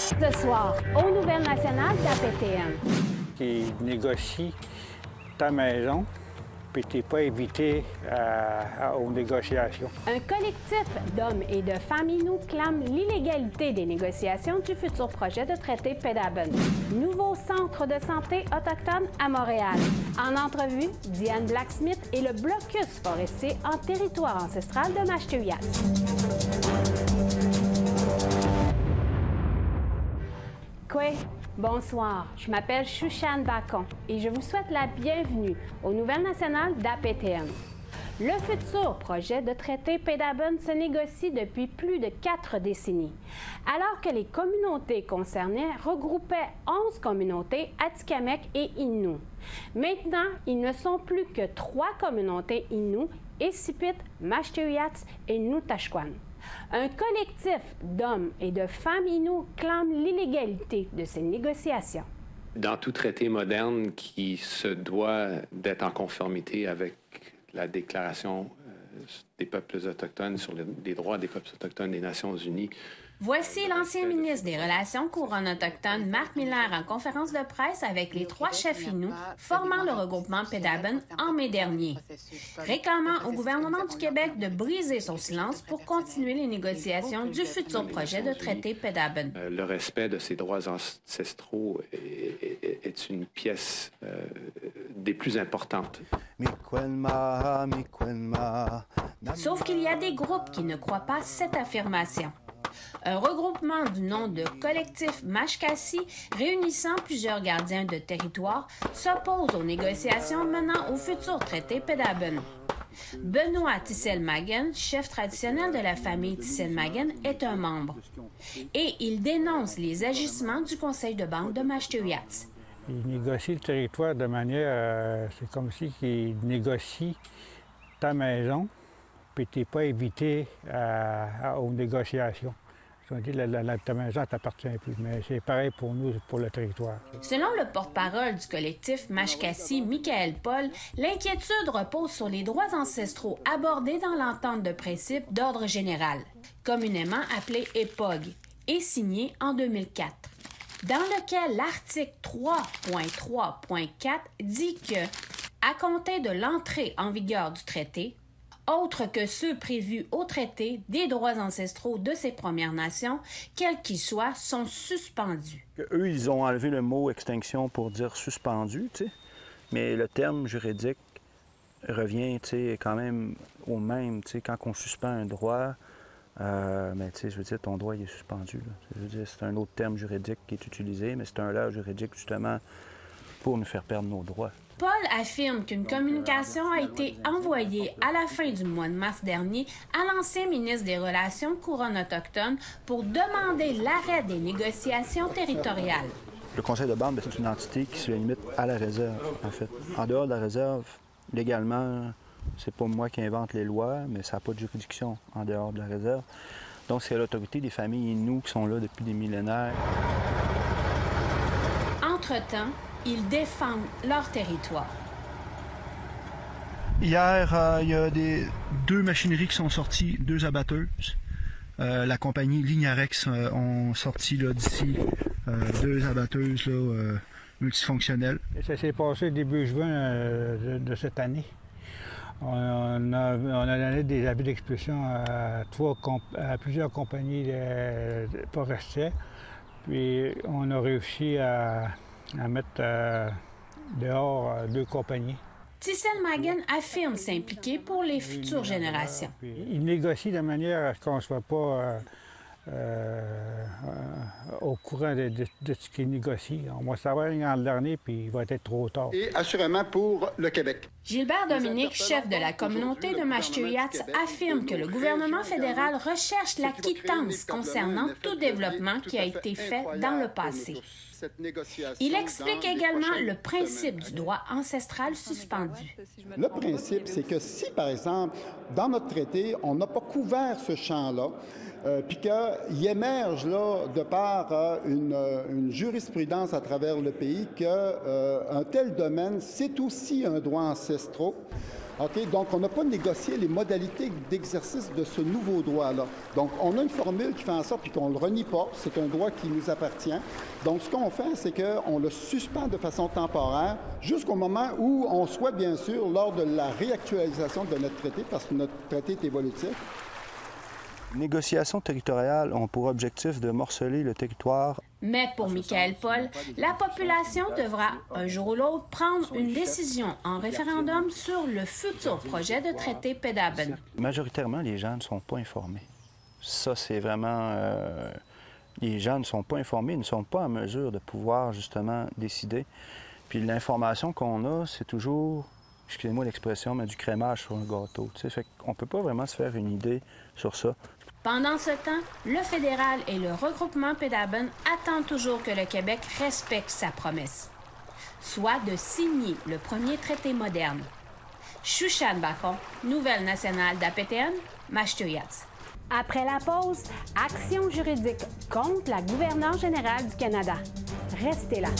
Ce soir, aux Nouvelles nationales d'APTN. Qui négocie ta maison, puis tu n'es pas invité aux négociations. Un collectif d'hommes et de femmes inuits clame l'illégalité des négociations du futur projet de traité Pédaben. Nouveau centre de santé autochtone à Montréal. En entrevue, Diane Blacksmith et le blocus forestier en territoire ancestral de Mashteuiat. Kwe, bonsoir. Je m'appelle Chouchane Bacon et je vous souhaite la bienvenue aux Nouvelles nationales d'APTN. Le futur projet de traité Pédaben se négocie depuis plus de 4 décennies, alors que les communautés concernées regroupaient 11 communautés Atikamekw et Innu. Maintenant, ils ne sont plus que 3 communautés Innu, Esipit, Mashteuiat et Nutashquan. Un collectif d'hommes et de femmes inuits clame l'illégalité de ces négociations. Dans tout traité moderne qui se doit d'être en conformité avec la Déclaration des peuples autochtones sur les droits des peuples autochtones des Nations unies. Voici l'ancien ministre des Relations couronnes autochtones, Marc Miller, en conférence de presse avec les 3 chefs inuits formant le regroupement Pédaben en mai dernier, réclamant au gouvernement du Québec de briser son silence pour continuer les négociations du futur projet de traité Pédaben. Le respect de ces droits ancestraux est une pièce des plus importantes. Sauf qu'il y a des groupes qui ne croient pas cette affirmation. Un regroupement du nom de Collectif Mashkasi, réunissant plusieurs gardiens de territoire, s'oppose aux négociations menant au futur traité Pédaben. Benoît Tissel-Magen, chef traditionnel de la famille Tissel-Magen, est un membre. Et il dénonce les agissements du conseil de banque de Mashteuiat. Ils négocient le territoire de manière... c'est comme si ils négocient ta maison, puis tu n'es pas invité aux négociations. Ils ont dit ta maison ne t'appartient plus, mais c'est pareil pour nous, pour le territoire. Selon le porte-parole du collectif Mashkasi, Michael Paul, l'inquiétude repose sur les droits ancestraux abordés dans l'entente de principe d'ordre général, communément appelée EPOG, et signée en 2004, dans lequel l'article 3.3.4 dit que, à compter de l'entrée en vigueur du traité, autres que ceux prévus au traité des droits ancestraux de ces Premières Nations, quels qu'ils soient, sont suspendus. Eux, ils ont enlevé le mot extinction pour dire suspendu, tu sais, mais le terme juridique revient, tu sais, quand même au même, tu sais, quand on suspend un droit, mais tu sais, je veux dire, ton droit, il est suspendu, là. Je veux dire, c'est un autre terme juridique qui est utilisé, mais c'est un leurre juridique, justement, pour nous faire perdre nos droits. Paul affirme qu'une communication a été envoyée à la fin du mois de mars dernier à l'ancien ministre des Relations couronnes autochtones pour demander l'arrêt des négociations territoriales. Le conseil de banque, c'est une entité qui se limite à la réserve, en fait. En dehors de la réserve, légalement, c'est pas moi qui invente les lois, mais ça n'a pas de juridiction en dehors de la réserve. Donc, c'est à l'autorité des familles inuits qui sont là depuis des millénaires. Entre-temps, ils défendent leur territoire. Hier, il y a 2 machineries qui sont sorties, 2 abatteuses. La compagnie Lignarex ont sorti d'ici 2 abatteuses multifonctionnelles. Ça s'est passé début juin de cette année. On a donné des avis d'expulsion à plusieurs compagnies forestières. Puis on a réussi à mettre dehors 2 compagnies. Tissel-Magen affirme s'impliquer pour les futures générations. Il négocie de manière à ce qu'on ne soit pas au courant de ce qu'il négocie. On va savoir l'an dernier, puis il va être trop tard. Et assurément pour le Québec. Gilbert Dominique, chef de la communauté de Mashteuiat, affirme que le gouvernement fédéral recherche la quittance concernant tout développement qui a été fait dans le passé. Il explique également le principe du droit ancestral suspendu. Le principe, c'est que si, par exemple, dans notre traité, on n'a pas couvert ce champ-là, puis qu'il émerge là, de par une jurisprudence à travers le pays qu'un tel domaine, c'est aussi un droit ancestral, OK? Donc, on n'a pas négocié les modalités d'exercice de ce nouveau droit-là. Donc, on a une formule qui fait en sorte qu'on ne le renie pas. C'est un droit qui nous appartient. Donc, ce qu'on fait, c'est qu'on le suspend de façon temporaire jusqu'au moment où on souhaite, bien sûr, lors de la réactualisation de notre traité, parce que notre traité est évolutif. Les négociations territoriales ont pour objectif de morceler le territoire. Mais pour Michael Paul, la population devra, un jour ou l'autre, prendre une décision en référendum sur le futur projet de traité Pedaben. Majoritairement, les gens ne sont pas informés. Ça, c'est vraiment... les gens ne sont pas informés, ils ne sont pas en mesure de pouvoir, justement, décider. Puis l'information qu'on a, c'est toujours, excusez-moi l'expression, mais du crémage sur un gâteau. Tu sais, fait qu'on ne peut pas vraiment se faire une idée sur ça. Pendant ce temps, le fédéral et le regroupement Pedaben attendent toujours que le Québec respecte sa promesse, soit de signer le premier traité moderne. Shushan Bacon, Nouvelle nationale d'APTN, Mashtuyats. Après la pause, action juridique contre la gouverneure générale du Canada. Restez là.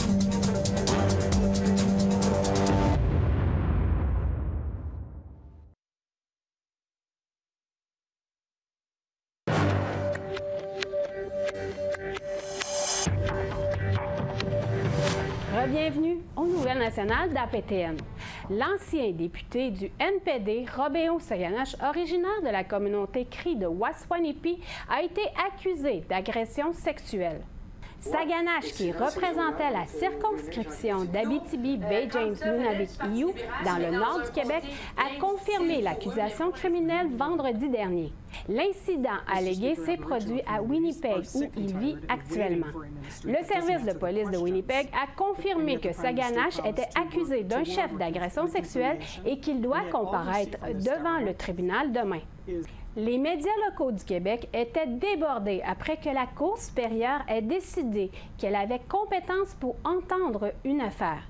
Bienvenue aux Nouvelles nationales d'APTN. L'ancien député du NPD, Robéo Saganache, originaire de la communauté Cri de Waswanipi, a été accusé d'agression sexuelle. Saganache, qui représentait la circonscription d'Abitibi-Baie-James-Nunavik-Iou dans le nord du Québec, a confirmé l'accusation criminelle vendredi dernier. L'incident allégué s'est produit à Winnipeg, où il vit actuellement. Le service de police de Winnipeg a confirmé que Saganache était accusé d'un chef d'agression sexuelle et qu'il doit comparaître devant le tribunal demain. Les médias locaux du Québec étaient débordés après que la Cour supérieure ait décidé qu'elle avait compétence pour entendre une affaire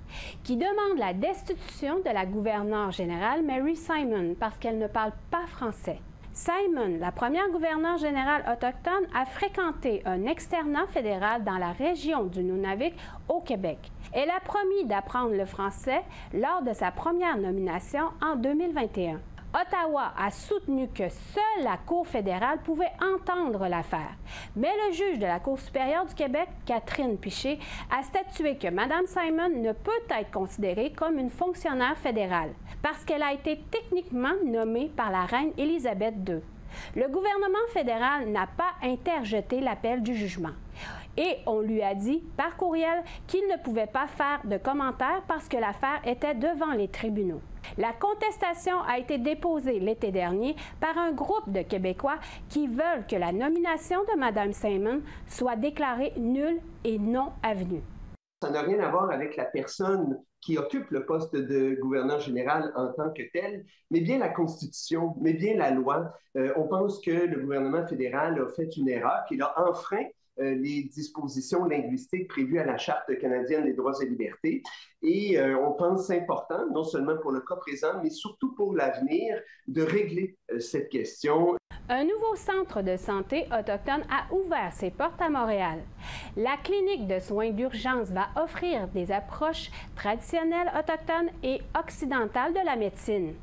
qui demande la destitution de la gouverneure générale Mary Simon parce qu'elle ne parle pas français. Simon, la première gouverneure générale autochtone, a fréquenté un externat fédéral dans la région du Nunavik au Québec. Elle a promis d'apprendre le français lors de sa première nomination en 2021. Ottawa a soutenu que seule la Cour fédérale pouvait entendre l'affaire. Mais le juge de la Cour supérieure du Québec, Catherine Piché, a statué que Mme Simon ne peut être considérée comme une fonctionnaire fédérale parce qu'elle a été techniquement nommée par la reine Élisabeth II. Le gouvernement fédéral n'a pas interjeté l'appel du jugement. Et on lui a dit par courriel qu'il ne pouvait pas faire de commentaires parce que l'affaire était devant les tribunaux. La contestation a été déposée l'été dernier par un groupe de Québécois qui veulent que la nomination de Mme Simon soit déclarée nulle et non avenue. Ça n'a rien à voir avec la personne qui occupe le poste de gouverneur général en tant que tel, mais bien la Constitution, mais bien la loi. On pense que le gouvernement fédéral a fait une erreur, qu'il a enfreint les dispositions linguistiques prévues à la Charte canadienne des droits et libertés. Et on pense c'est important, non seulement pour le cas présent, mais surtout pour l'avenir, de régler cette question. Un nouveau centre de santé autochtone a ouvert ses portes à Montréal. La clinique de soins d'urgence va offrir des approches traditionnelles autochtones et occidentales de la médecine.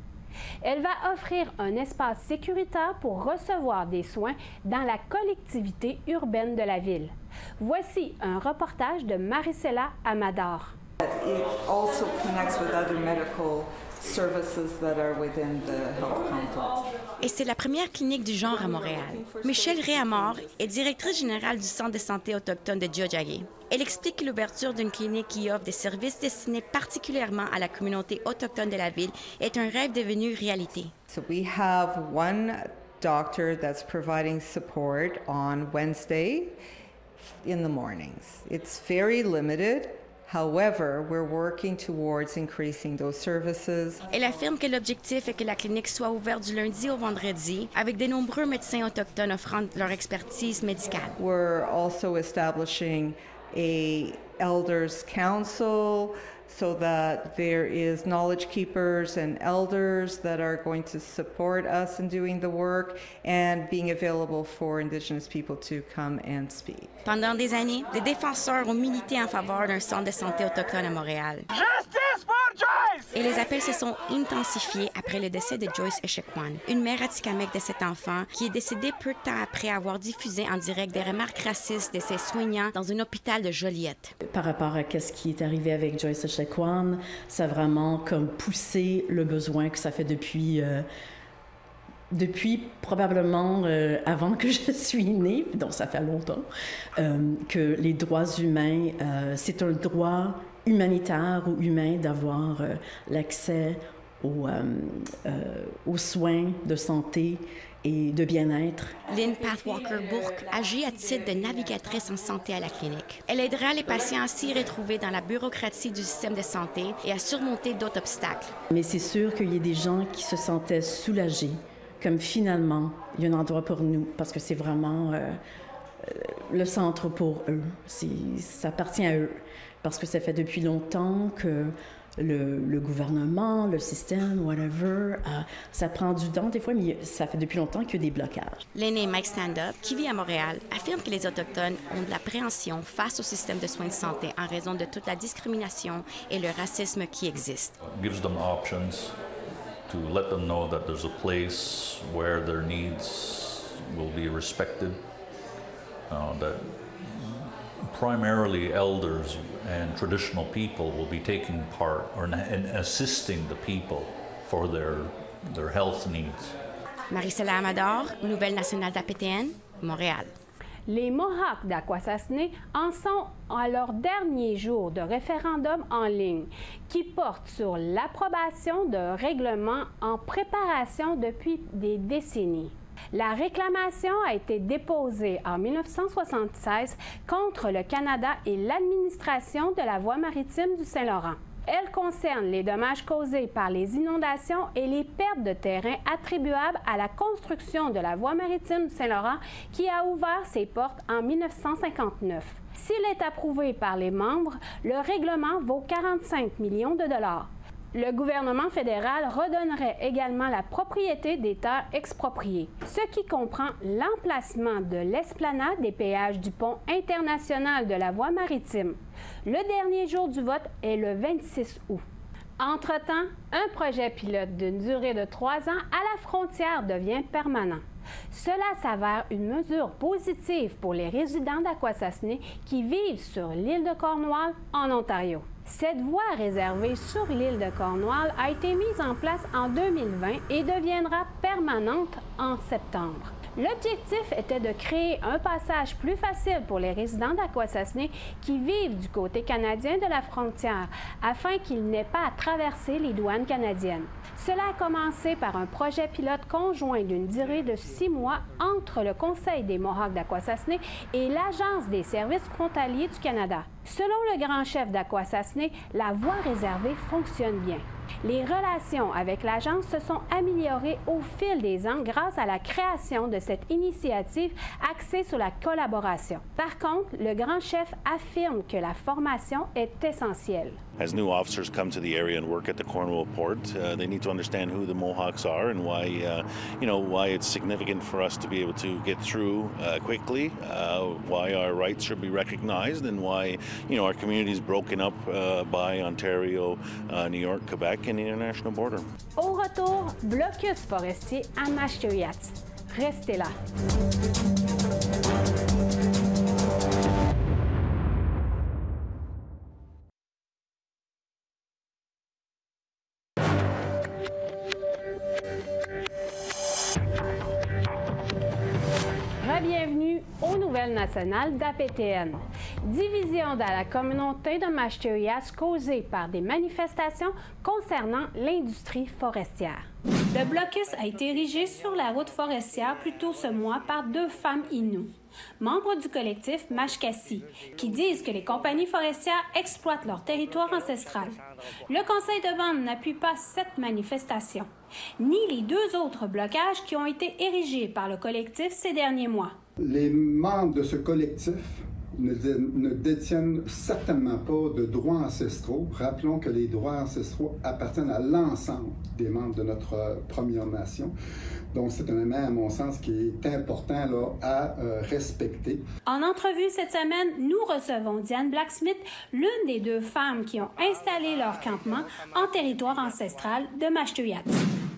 Elle va offrir un espace sécuritaire pour recevoir des soins dans la collectivité urbaine de la ville. Voici un reportage de Maricela Amador. It also connects with other medical services that are within the health complex. Et c'est la première clinique du genre à Montréal. Michelle Réamor est directrice générale du Centre de santé autochtone de Tiohtià:ke. Elle explique que l'ouverture d'une clinique qui offre des services destinés particulièrement à la communauté autochtone de la ville est un rêve devenu réalité. So we have one doctor that's providing support on Wednesday in the mornings. It's very limited. However, we're working towards increasing those services. Elle affirme que l'objectif est que la clinique soit ouverte du lundi au vendredi avec de nombreux médecins autochtones offrant leur expertise médicale. We're also establishing a elders council so that there is knowledge keepers and elders that are going to support us in doing the work and being available for Indigenous people to come and speak. Pendant des années, des défenseurs ont milité en faveur d'un centre de santé autochtone à Montréal. Justice for Joyce! Et les appels se sont intensifiés après le décès de Joyce Echequan, une mère atikamekw de cet enfant qui est décédée peu de temps après avoir diffusé en direct des remarques racistes de ses soignants dans un hôpital de Joliette. Par rapport à ce qui est arrivé avec Joyce Echequan, ça a vraiment comme poussé le besoin que ça fait depuis probablement avant que je suis née, donc ça fait longtemps, que les droits humains, c'est un droit humanitaire ou humain d'avoir l'accès aux soins de santé et de bien-être. Lynn Pathwalker-Bourque agit à titre de navigatrice en santé à la clinique. Elle aidera les patients à s'y retrouver dans la bureaucratie du système de santé et à surmonter d'autres obstacles. Mais c'est sûr qu'il y a des gens qui se sentaient soulagés, comme finalement, il y a un endroit pour nous, parce que c'est vraiment le centre pour eux. Ça appartient à eux, parce que ça fait depuis longtemps que le gouvernement, le système, whatever, ça prend du temps des fois, mais ça fait depuis longtemps qu'il y a des blocages. L'aîné Mike Standup, qui vit à Montréal, affirme que les Autochtones ont de l'appréhension face au système de soins de santé en raison de toute la discrimination et le racisme qui existent. Gives them options to let them know that there's a place where their needs will be respected, that primarily elders and traditional people will be taking part and assisting the people for their health needs. Marie-Céla Amador, Nouvelle nationale d'APTN, Montréal. Les Mohawks d'Akwesasne en sont à leur dernier jour de référendum en ligne qui porte sur l'approbation d'un règlement en préparation depuis des décennies. La réclamation a été déposée en 1976 contre le Canada et l'administration de la voie maritime du Saint-Laurent. Elle concerne les dommages causés par les inondations et les pertes de terrain attribuables à la construction de la voie maritime du Saint-Laurent qui a ouvert ses portes en 1959. S'il est approuvé par les membres, le règlement vaut 45 millions de dollars. Le gouvernement fédéral redonnerait également la propriété des terres expropriées, ce qui comprend l'emplacement de l'esplanade des péages du pont international de la voie maritime. Le dernier jour du vote est le 26 août. Entre-temps, un projet pilote d'une durée de 3 ans à la frontière devient permanent. Cela s'avère une mesure positive pour les résidents d'Akwesasne qui vivent sur l'île de Cornwall, en Ontario. Cette voie réservée sur l'île de Cornwall a été mise en place en 2020 et deviendra permanente en septembre. L'objectif était de créer un passage plus facile pour les résidents d'Akwesasne qui vivent du côté canadien de la frontière, afin qu'ils n'aient pas à traverser les douanes canadiennes. Cela a commencé par un projet pilote conjoint d'une durée de 6 mois entre le Conseil des Mohawks d'Akwesasne et l'Agence des services frontaliers du Canada. Selon le grand chef d'Akwesasne, la voie réservée fonctionne bien. Les relations avec l'agence se sont améliorées au fil des ans grâce à la création de cette initiative axée sur la collaboration. Par contre, le grand chef affirme que la formation est essentielle. As new officers come to the area and work at the Cornwall port, they need to understand who the Mohawks are and why it's significant for us to be able to get through quickly, why our rights should be recognized, and why our community is broken up by Ontario, New York, Quebec, and the international border. Au retour, blocus forestier à Mashteuiat. Restez là. Bienvenue aux Nouvelles nationales d'APTN. Division dans la communauté de Mashteuiat causée par des manifestations concernant l'industrie forestière. Le blocus a été érigé sur la route forestière plus tôt ce mois par 2 femmes Innu, membres du collectif Mashkasi, qui disent que les compagnies forestières exploitent leur territoire ancestral. Le conseil de bande n'appuie pas cette manifestation, ni les 2 autres blocages qui ont été érigés par le collectif ces derniers mois. Les membres de ce collectif ne détiennent certainement pas de droits ancestraux. Rappelons que les droits ancestraux appartiennent à l'ensemble des membres de notre Première Nation. Donc, c'est un élément, à mon sens, qui est important là, à respecter. En entrevue cette semaine, nous recevons Diane Blacksmith, l'une des 2 femmes qui ont installé leur campement en territoire ancestral de Mashteuiatsi.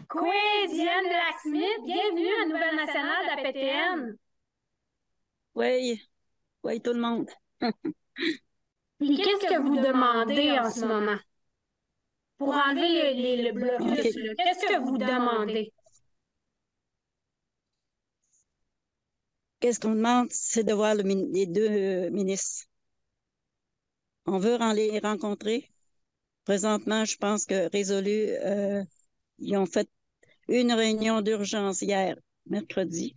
Quoi, Diane Blacksmith, bienvenue à Nouvelle Nationale d'APTN. Oui, tout le monde. Puis qu'est-ce que vous demandez en ce moment? Pour enlever le blocus, Okay. qu'est-ce que vous demandez? Qu'est-ce qu'on demande, c'est de voir les 2 ministres. On veut les rencontrer. Présentement, je pense que Résolu, ils ont fait une réunion d'urgence hier, mercredi.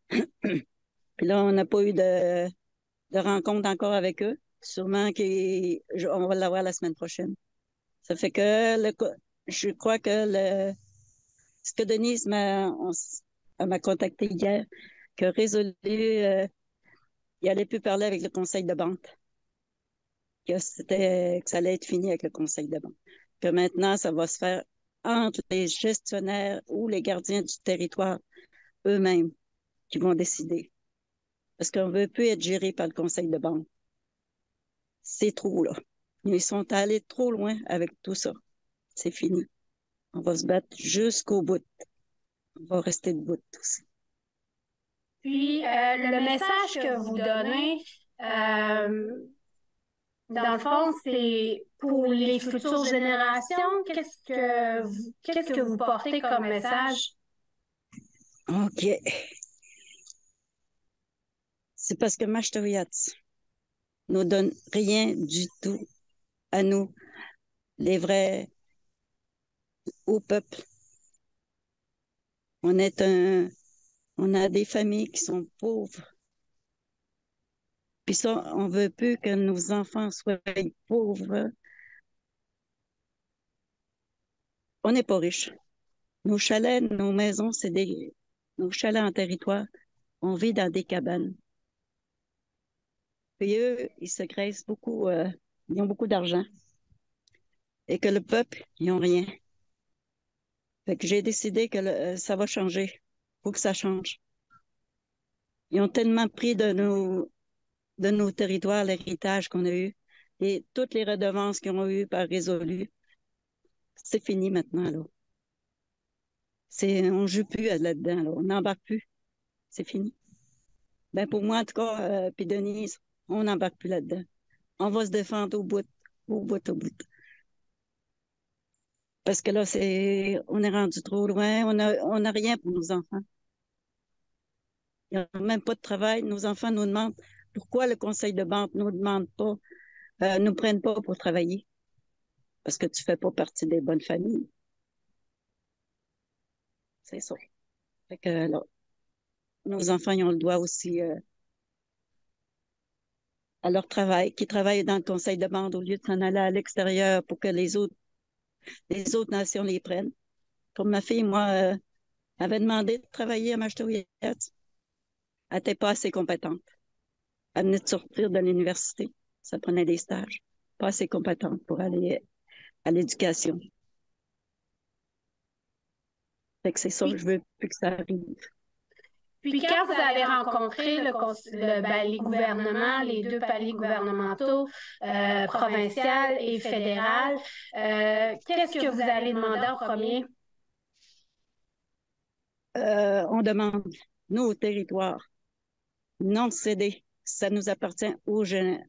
Puis là, on n'a pas eu de rencontre encore avec eux. Sûrement qu'on va l'avoir la semaine prochaine. Ça fait que je crois que ce que Denise m'a contacté hier, que Résolu, il allait plus parler avec le conseil de banque. Que ça allait être fini avec le conseil de banque. Que maintenant, ça va se faire entre les gestionnaires ou les gardiens du territoire eux-mêmes qui vont décider. Parce qu'on ne veut plus être géré par le conseil de banque. C'est trop, là. Ils sont allés trop loin avec tout ça. C'est fini. On va se battre jusqu'au bout. On va rester debout aussi. Puis, le message que vous donnez, dans le fond, c'est pour les futures générations. Qu'est-ce que vous portez comme message? OK. C'est parce que Mashteuiatsi nous donne rien du tout à nous, les vrais, au peuple. On a des familles qui sont pauvres. Puis ça, on veut plus que nos enfants soient pauvres. On n'est pas riches. Nos chalets, nos maisons, nos chalets en territoire. On vit dans des cabanes. Puis eux, ils se graissent beaucoup, ils ont beaucoup d'argent. Et que le peuple, ils n'ont rien. Fait que j'ai décidé que ça va changer. Il faut que ça change. Ils ont tellement pris de nos territoires l'héritage qu'on a eu et toutes les redevances qu'ils ont eues par Résolu. C'est fini maintenant, là. On ne joue plus là-dedans, là. On n'embarque plus. C'est fini. Ben pour moi, en tout cas, puis Denise, on n'embarque plus là-dedans. On va se défendre au bout. Parce que là, on est rendu trop loin. On a rien pour nos enfants. Il n'y a même pas de travail. Nos enfants nous demandent pourquoi le conseil de banque ne nous prenne pas pour travailler. Parce que tu ne fais pas partie des bonnes familles. C'est ça. Fait que là, nos enfants, ils ont le droit aussi à leur travail, qui travaillent dans le conseil de bande au lieu de s'en aller à l'extérieur pour que les autres nations les prennent. Comme ma fille, moi, avait demandé de travailler à Mashteuiatsi. Elle n'était pas assez compétente. Elle venait de sortir de l'université. Ça prenait des stages. Pas assez compétente pour aller à l'éducation. Fait que c'est ça, je veux plus que ça arrive. Puis quand vous avez rencontré les gouvernements, les 2 paliers gouvernementaux, provincial et fédéral, qu'est-ce que vous avez demandé en premier? On demande nos territoires non cédés. Ça nous appartient aux jeunes.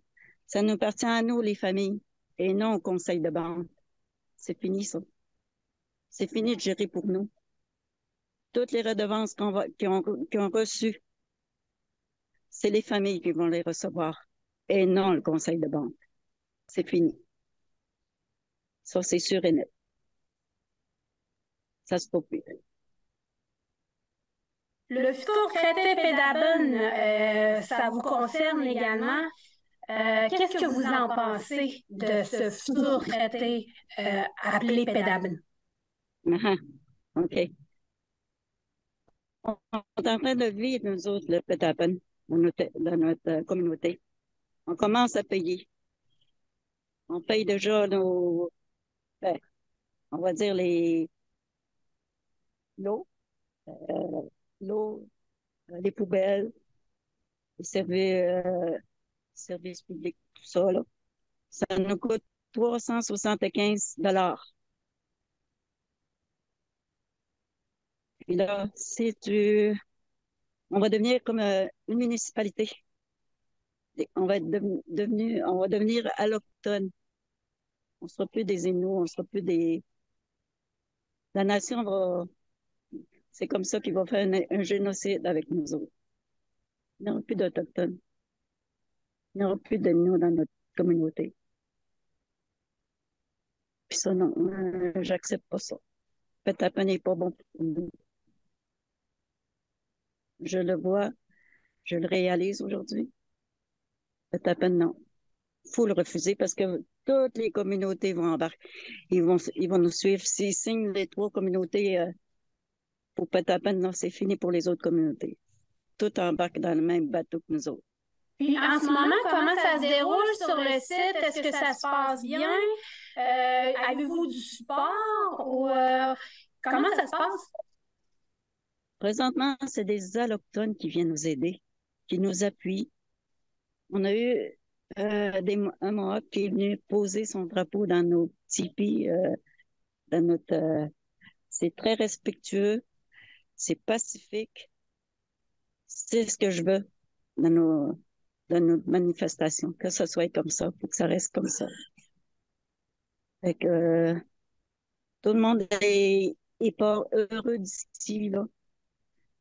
Ça nous appartient à nous, les familles, et non au conseil de bande. C'est fini, ça. C'est fini de gérer pour nous. Toutes les redevances qu'ils ont reçues, c'est les familles qui vont les recevoir et non le conseil de banque. C'est fini. Ça, c'est sûr et net. Ça se peut plus. Le futur traité PEDABON, ça vous concerne également. Qu'est-ce que vous en pensez de ce futur traité appelé PEDABON? OK. On est en train de vivre, nous autres, le PEDABON dans notre communauté. On commence à payer. On paye déjà nos, ben, on va dire l'eau, les poubelles, les services publics, tout ça, là. Ça nous coûte 375 $. Puis là, on va devenir comme une municipalité. On va devenir allochtone. On ne sera plus des Inuits, on ne sera plus des... La nation va... C'est comme ça qu'il va faire un génocide avec nous autres. Il n'y aura plus d'Autochtones. Il n'y aura plus d'Inuits dans notre communauté. Puis ça, non, j'accepte pas ça. Pétapen n'est pas bon pour nous. Je le vois, je le réalise aujourd'hui. Pétapen, non. Il faut le refuser parce que toutes les communautés vont embarquer. Ils vont nous suivre. S'ils signent les 3 communautés pour Pétapen, non, c'est fini pour les autres communautés. Tout embarque dans le même bateau que nous autres. Puis en ce moment, comment ça se déroule sur le site? Est-ce que ça se passe bien? Avez-vous du support? Ou, comment ça se passe? Présentement, c'est des allochtones qui viennent nous aider, qui nous appuient. On a eu un Mohawk qui est venu poser son drapeau dans nos tipis, c'est très respectueux, c'est pacifique. C'est ce que je veux dans nos manifestations, que ça soit comme ça, pour que ça reste comme ça. Fait que tout le monde est pas heureux d'ici, là.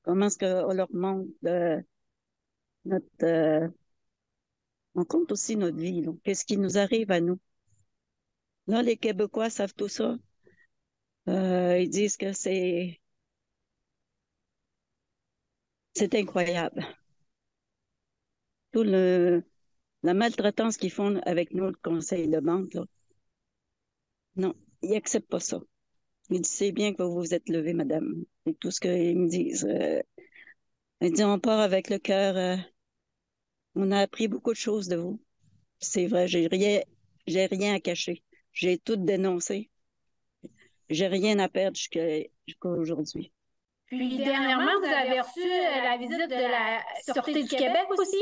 Comment est-ce qu'on leur montre on compte aussi notre vie, là. Qu'est-ce qui nous arrive à nous? Là, les Québécois savent tout ça. Ils disent que c'est incroyable. Tout la maltraitance qu'ils font avec nous, le conseil de banque, là. Non, ils n'acceptent pas ça. Ils disent, c'est bien que vous vous êtes levée, madame. C'est tout ce qu'ils me disent. Ils disent, on part avec le cœur. On a appris beaucoup de choses de vous. C'est vrai, j'ai rien à cacher. J'ai tout dénoncé. J'ai rien à perdre jusqu'à aujourd'hui. Puis dernièrement, vous avez reçu la visite de la Sûreté du Québec aussi?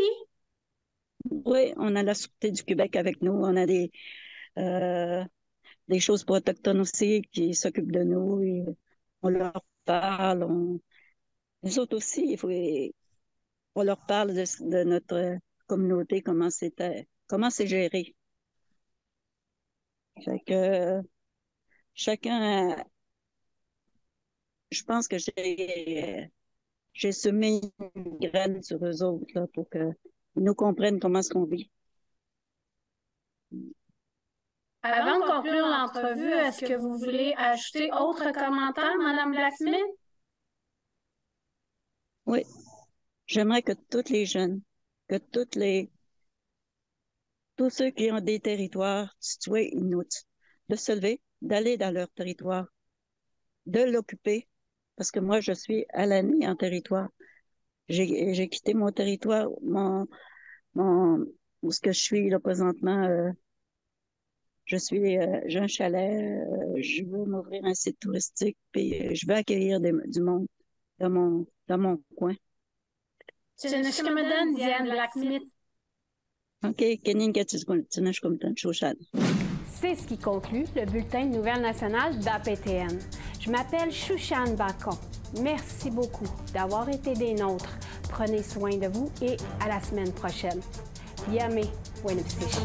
Oui, on a la Sûreté du Québec avec nous. On a des choses pour Autochtones aussi qui s'occupent de nous. Et on leur parle. Nous autres aussi, on leur parle de notre communauté, comment c'est géré. Fait que chacun, je pense que j'ai semé une graine sur eux autres là, pour qu'ils nous comprennent comment est-ce qu'on vit. Avant de conclure l'entrevue, est-ce que vous voulez ajouter autre commentaire, Mme Blacksmith? Oui. J'aimerais que tous les jeunes, que tous ceux qui ont des territoires situés inuits, de se lever, d'aller dans leur territoire, de l'occuper, parce que moi, je suis à la nuit en territoire. J'ai quitté mon territoire, où ce que je suis là présentement, j'ai un chalet, je veux m'ouvrir un site touristique, puis je veux accueillir du monde dans mon coin. C'est Diane Blacksmith. OK, C'est ce qui conclut le bulletin de Nouvelles nationales d'APTN. Je m'appelle Shushan Bacon. Merci beaucoup d'avoir été des nôtres. Prenez soin de vous et à la semaine prochaine. Yame, Wenepsich.